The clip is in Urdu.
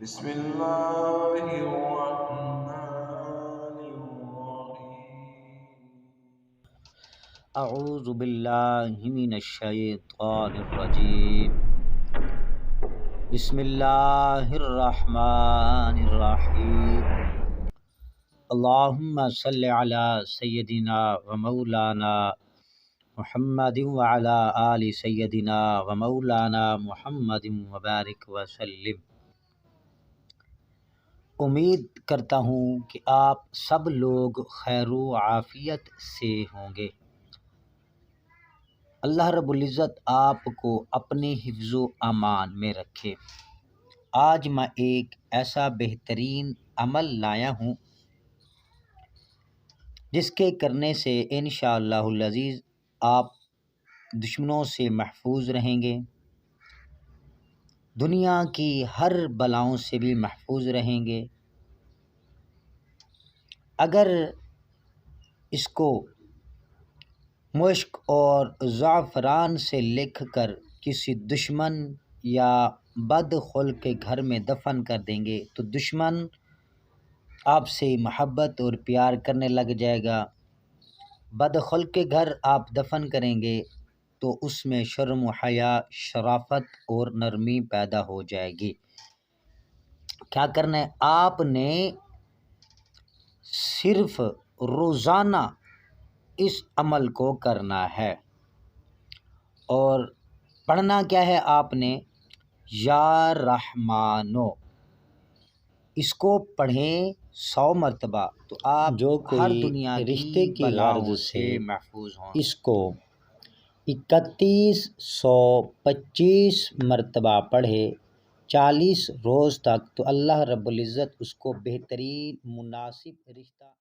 بسم الله الرحمن الرحيم. اعوذ باللہ من الشیطان الرجیم بسم اللہ الرحمن الرحیم اللہم صلی علی سیدنا و مولانا محمد وعلی آل سیدنا و مولانا محمد وبارک وسلم۔ امید کرتا ہوں کہ آپ سب لوگ خیر و عافیت سے ہوں گے۔ اللہ رب العزت آپ کو اپنے حفظ و امان میں رکھے۔ آج میں ایک ایسا بہترین عمل لایا ہوں جس کے کرنے سے انشاءاللہ العزیز آپ دشمنوں سے محفوظ رہیں گے، دنیا کی ہر بلاؤں سے بھی محفوظ رہیں گے۔ اگر اس کو مشک اور زعفران سے لکھ کر کسی دشمن یا بد خلق کے گھر میں دفن کر دیں گے تو دشمن آپ سے محبت اور پیار کرنے لگ جائے گا۔ بد خلق کے گھر آپ دفن کریں گے تو اس میں شرم و حیا، شرافت اور نرمی پیدا ہو جائے گی۔ کیا کرنا ہے؟ آپ نے صرف روزانہ اس عمل کو کرنا ہے اور پڑھنا کیا ہے؟ آپ نے یا رحمانو، اس کو پڑھیں 100 مرتبہ تو آپ جو ہر کوئی دنیا رشتے کی بلاؤں غرض سے سے محفوظ ہوں۔ اس کو 3125 مرتبہ پڑھے 40 روز تک، تو اللہ رب العزت اس کو بہترین مناسب رشتہ